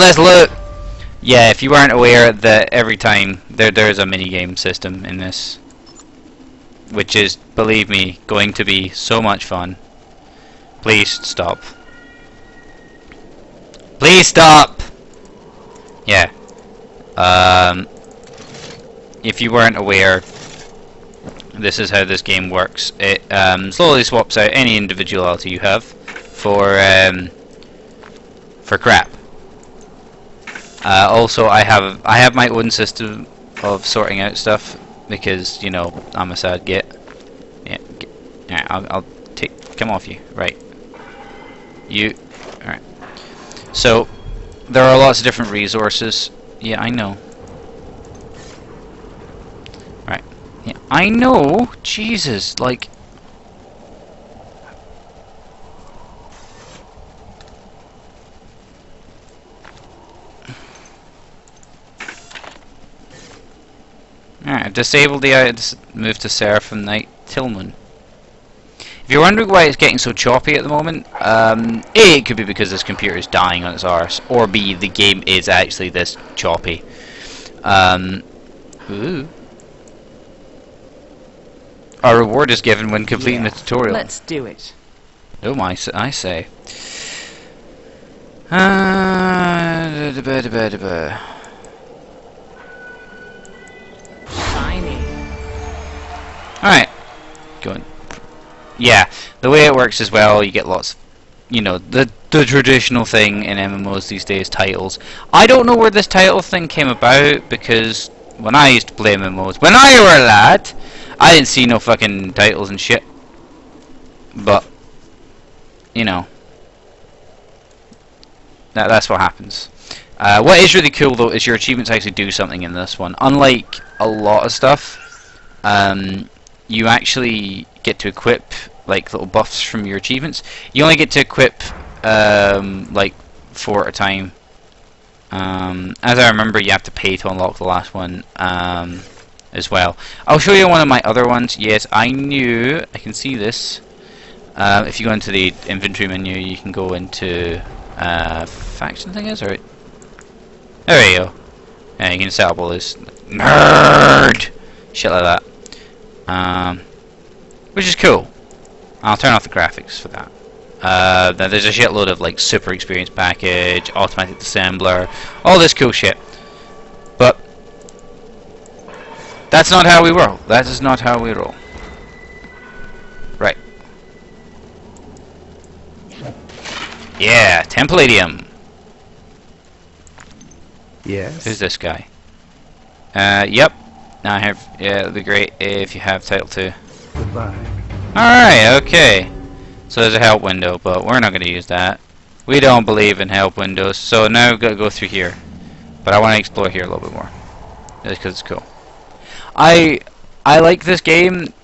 this loot! Yeah, if you weren't aware that every time there's a minigame system in this, which is, believe me, going to be so much fun. Please stop. Please stop! Yeah. If you weren't aware, this is how this game works. It slowly swaps out any individuality you have for crap. Also, I have my own system of sorting out stuff because, you know, I'm a sad git. Yeah, yeah, I'll come off you. Right. You. Alright. So, there are lots of different resources. Yeah, I know. Right. Yeah, I know. Jesus, like. Alright, I've disabled the move to Seraphim Knight Tillman. If you're wondering why it's getting so choppy at the moment, A, it could be because this computer is dying on its arse, or B, the game is actually this choppy. Ooh. Our reward is given when completing the tutorial. Let's do it. Oh my, I say. Alright. Going. Yeah, the way it works as well, you get lots of, you know, the traditional thing in MMOs these days, titles. I don't know where this title thing came about, because when I used to play MMOs, when I were a lad, I didn't see no fucking titles and shit. But, you know, that's what happens. What is really cool though is your achievements actually do something in this one. Unlike a lot of stuff, you actually get to equip like little buffs from your achievements. You only get to equip like 4 at a time. As I remember, you have to pay to unlock the last one as well. I'll show you one of my other ones. Yes, I knew. I can see this. If you go into the inventory menu, you can go into faction thing is, or there you go. Yeah, you can set up all this nerd shit like that, which is cool. I'll turn off the graphics for that. Then there's a shitload of like super experience package, automatic assembler, all this cool shit. But that's not how we roll. That is not how we roll. Right. Yeah, Templadium. Yes. Who's this guy? Yep. Now I have. Yeah, it'd be great if you have title 2. Goodbye. Alright, okay. So there's a help window, but we're not going to use that. We don't believe in help windows, so now we've got to go through here. But I want to explore here a little bit more, just because it's cool. I like this game.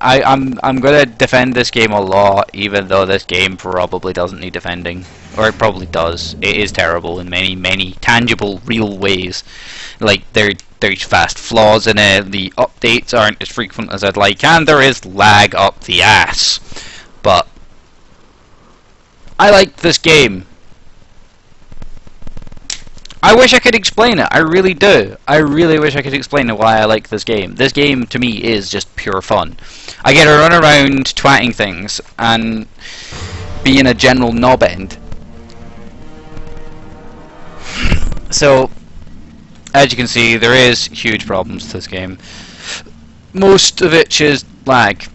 I'm gonna defend this game a lot, even though this game probably doesn't need defending, or it probably does. It is terrible in many tangible, real ways. Like there's fast flaws in it. The updates aren't as frequent as I'd like, and there is lag up the ass. But I like this game. I wish I could explain it. I really do. I really wish I could explain why I like this game. This game, to me, is just pure fun. I get to run around twatting things and being a general knobend. So, as you can see, there is huge problems to this game. Most of it is lag.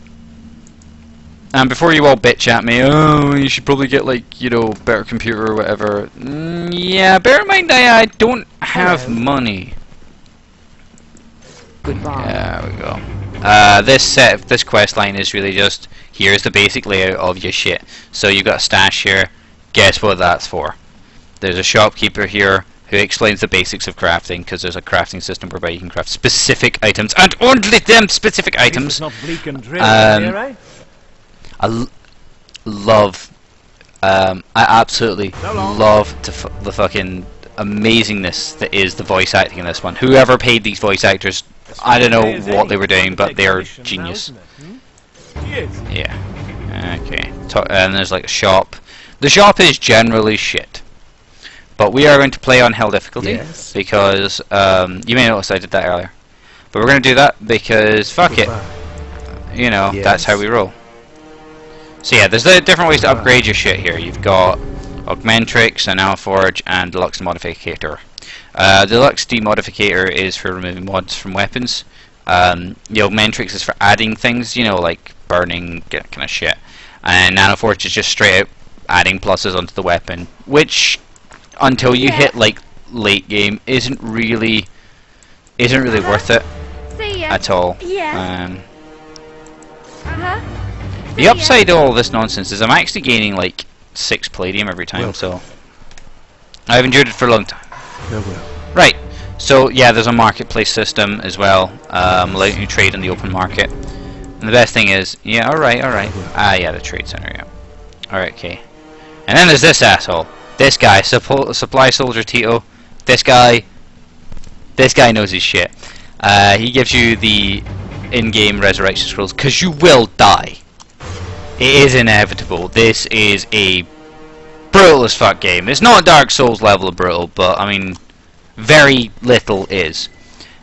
And before you all bitch at me, oh, you should probably get, like, you know, better computer or whatever. Yeah, bear in mind I don't have money. Goodbye. There we go. This quest line is really just, here's the basic layout of your shit. So you've got a stash here. Guess what that's for? There's a shopkeeper here who explains the basics of crafting, because there's a crafting system whereby you can craft specific items, and only them specific items. Not bleak and dreary here, eh? I love, I absolutely love the fucking amazingness that is the voice acting in this one. Whoever paid these voice actors, I don't know what they were doing, but they are genius. Yeah. Okay. And there's like a shop. The shop is generally shit, but we are going to play on hell difficulty Yes. because you may notice I did that earlier. But we're going to do that because fuck it. You know, that's how we roll. So yeah, there's different ways to upgrade your shit here. You've got Augmentrix, and Alforge, and Deluxe Modificator. Deluxe Demodificator is for removing mods from weapons. The Augmentrix is for adding things, you know, like burning, kind of shit. And Nanoforge is just straight out adding pluses onto the weapon, which, until you hit like late game, isn't really worth it at all. The upside to all this nonsense is I'm actually gaining like 6 palladium every time, so I've endured it for a long time. Right, so yeah, there's a marketplace system as well, allowing you to trade in the open market. And the best thing is, yeah, alright. Ah, yeah, the trade center, yeah. Alright, okay. And then there's this asshole. This guy, Supply Soldier Tito. This guy knows his shit. He gives you the in-game resurrection scrolls, because you will die. It is inevitable. This is a brutal as fuck game. It's not Dark Souls level of brutal, but I mean, very little is.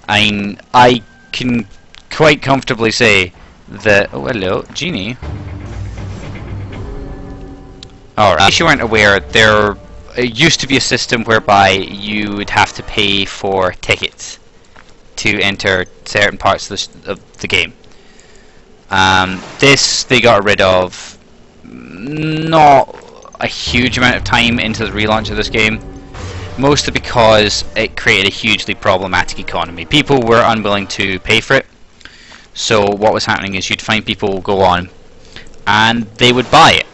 I mean, I can quite comfortably say that. Oh, hello, Genie. Alright. In case you weren't aware, there used to be a system whereby you would have to pay for tickets to enter certain parts of the game. This they got rid of not a huge amount of time into the relaunch of this game, mostly because it created a hugely problematic economy. People were unwilling to pay for it, so what was happening is you'd find people go on and they would buy it.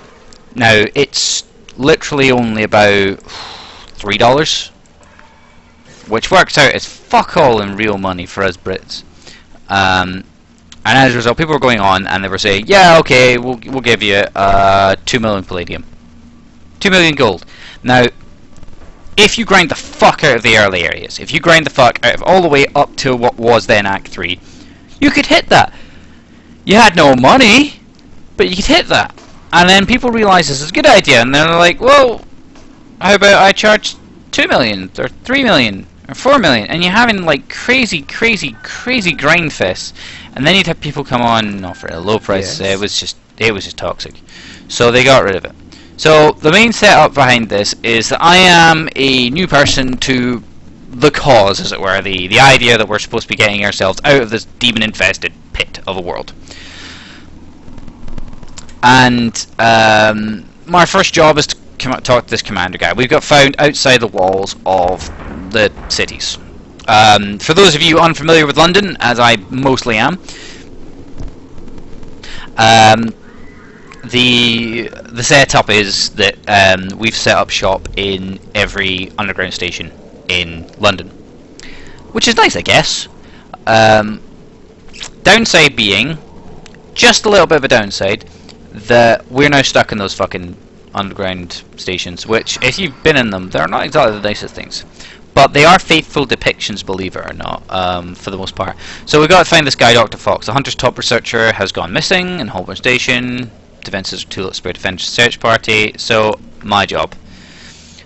Now it's literally only about $3, which works out as fuck all in real money for us Brits. And as a result, people were going on and they were saying, yeah, okay, we'll give you 2 million palladium. 2 million gold. Now, if you grind the fuck out of the early areas, if you grind the fuck out of all the way up to what was then Act 3, you could hit that. You had no money, but you could hit that. And then people realised this is a good idea, and they're like, well, how about I charge 2 million, or 3 million, or 4 million, and you're having like crazy grind fests. And then you'd have people come on and offer a low price. Yes. It was just toxic. So they got rid of it. So the main setup behind this is that I am a new person to the cause, as it were, the idea that we're supposed to be getting ourselves out of this demon-infested pit of a world. And my first job is to come out and talk to this commander guy. We've got found outside the walls of the cities. For those of you unfamiliar with London, as I mostly am, the setup is that we've set up shop in every underground station in London, which is nice, I guess. Downside being, just a little bit of a downside, that we're now stuck in those fucking underground stations, which, if you've been in them, they're not exactly the nicest things. But they are faithful depictions, believe it or not, for the most part. So we've got to find this guy, Dr. Fox. The Hunter's top researcher has gone missing in Holborn Station. Defences tool at Spare Defense Search Party. So, my job.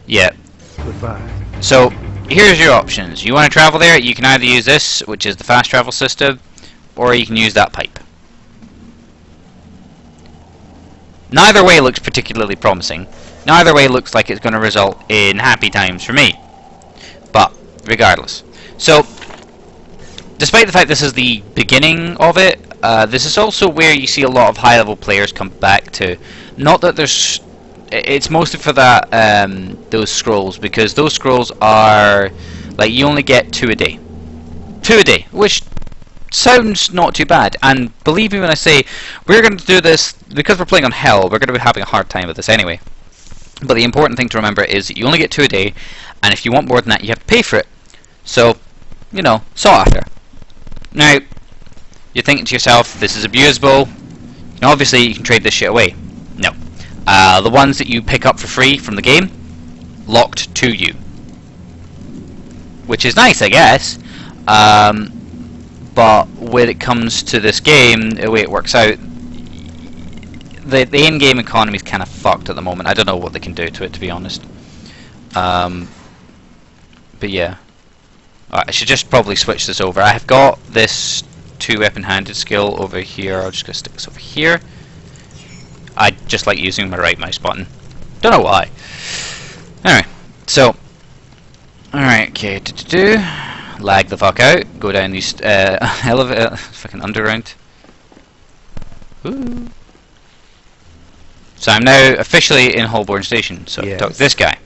Yeah. Goodbye. So, here's your options. You want to travel there, you can either use this, which is the fast travel system, or you can use that pipe. Neither way looks particularly promising. Neither way looks like it's going to result in happy times for me. But, regardless. So, despite the fact this is the beginning of it, this is also where you see a lot of high-level players come back to. Not that there's... It's mostly for that, those scrolls, because those scrolls are... Like, you only get 2 a day. 2 a day, which sounds not too bad. And believe me when I say, we're going to do this, because we're playing on Hell, we're going to be having a hard time with this anyway. But the important thing to remember is that you only get 2 a day, and if you want more than that, you have to pay for it. So, you know, sought after. Now, you're thinking to yourself, this is abusable. Now, obviously, you can trade this shit away. No. The ones that you pick up for free from the game, locked to you. Which is nice, I guess. But when it comes to this game, the way it works out, the in-game economy is kind of fucked at the moment. I don't know what they can do to it, to be honest. But yeah. Alright, I should just probably switch this over. I have got this 2-weapon handed skill over here. I'll just go stick this over here. I just like using my right mouse button. Don't know why. Anyway, so alright, okay, lag the fuck out. Go down these elevator, fucking underground. Ooh. So I'm now officially in Holborn Station. So Yes. talk to this guy.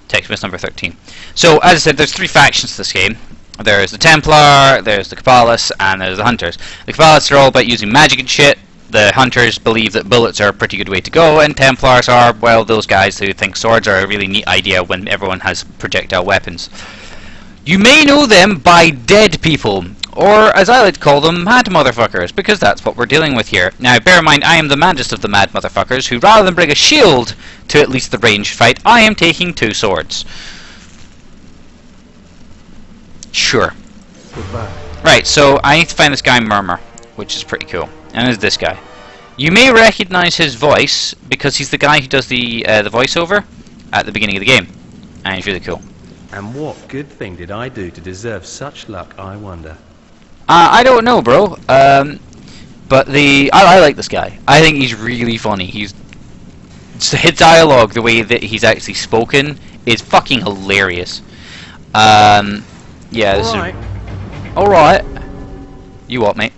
Text number 13. So as I said, there's 3 factions to this game. There's the Templar, there's the Cabalists, and there's the Hunters. The Cabalists are all about using magic and shit. The Hunters believe that bullets are a pretty good way to go, and Templars are, well, those guys who think swords are a really neat idea when everyone has projectile weapons. You may know them by dead people, or as I like to call them, mad motherfuckers, because that's what we're dealing with here. Now, bear in mind, I am the maddest of the mad motherfuckers, who rather than bring a shield to at least the ranged fight, I am taking 2 swords. Sure. Goodbye. Right, so I need to find this guy Murmur, which is pretty cool. And there's this guy. You may recognize his voice because he's the guy who does the voiceover at the beginning of the game, and he's really cool. And what good thing did I do to deserve such luck, I wonder? I don't know, bro. But I like this guy. I think he's really funny. His dialogue, the way that he's actually spoken, is fucking hilarious. Yeah, this Alright. is alright. You what, mate?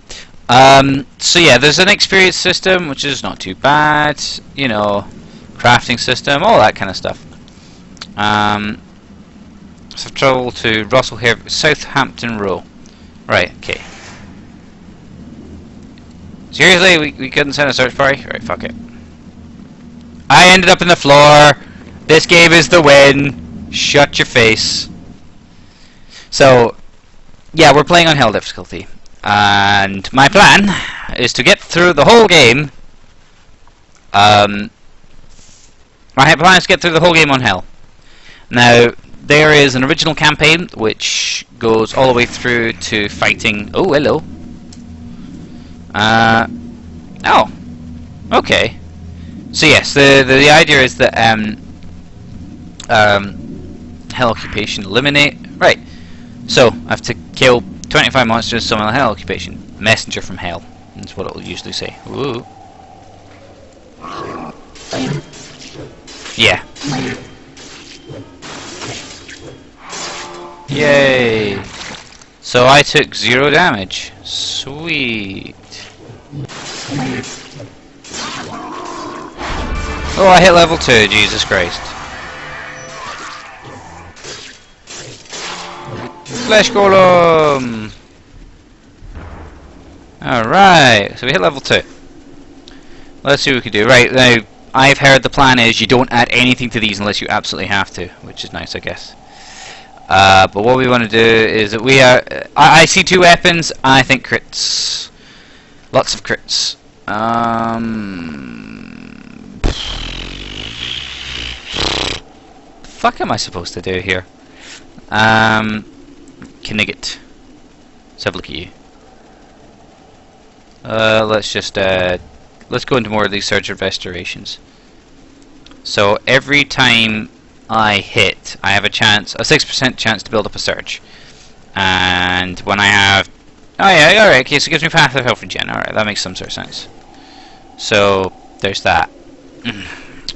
So yeah, there's an experience system, which is not too bad. You know, crafting system, all that kind of stuff. So travel to Russellhaven, Southampton Row. Right, okay. Seriously, we couldn't send a search party? Right, fuck it. I ended up in the floor. This game is the win. Shut your face. So, yeah, we're playing on hell difficulty. And my plan is to get through the whole game. My plan is to get through the whole game on hell. Now, there is an original campaign which goes all the way through to fighting. Oh, hello. Oh, okay. So yes, the idea is that hell occupation eliminate. Right. So I have to kill 25 monsters, summon a hell occupation. Messenger from hell. That's what it will usually say. Ooh. Yeah. Yay! So I took 0 damage. Sweet. Oh, I hit level 2. Jesus Christ. Flesh Golem! Alright, so we hit level 2. Let's see what we can do. Right, now, I've heard the plan is you don't add anything to these unless you absolutely have to, which is nice, I guess. But what we want to do is that we are... I see 2 weapons, I think crits. Lots of crits. The fuck am I supposed to do here? Knigget. Let's have a look at you. Let's just let's go into more of these Surge of Restorations. So every time I hit, I have a 6% chance to build up a surge. And when I have... Oh yeah, alright, okay, so it gives me path of health regen. Alright, that makes some sort of sense. So, there's that.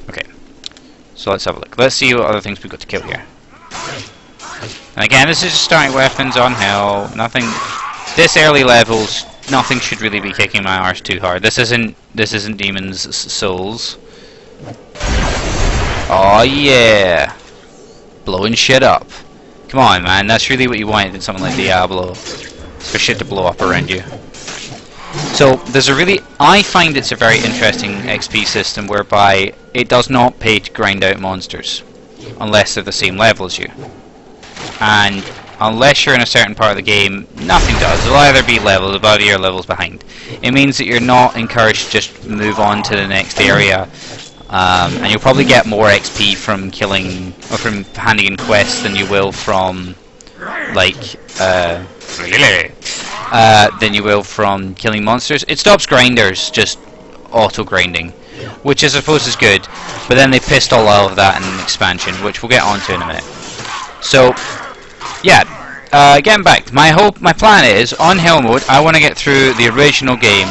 Okay. So let's have a look. Let's see what other things we've got to kill here. And again, this is just starting weapons on hell. Nothing... This early levels, nothing should really be kicking my arse too hard. This isn't Demon's Souls. Oh yeah! Blowing shit up. Come on, man, that's really what you wanted in something like Diablo. It's for shit to blow up around you. So, there's a really... I find it's a very interesting XP system whereby it does not pay to grind out monsters. Unless they're the same level as you. And unless you're in a certain part of the game, nothing does. It'll either be levels above you or levels behind. It means that you're not encouraged to just move on to the next area. And you'll probably get more XP from killing, or from handing in quests than you will from, like, than you will from killing monsters. It stops grinders just auto-grinding, which I suppose is good, but then they pissed all out of that in an expansion, which we'll get onto in a minute. So, yeah, getting back. My plan is on hell mode. I want to get through the original game.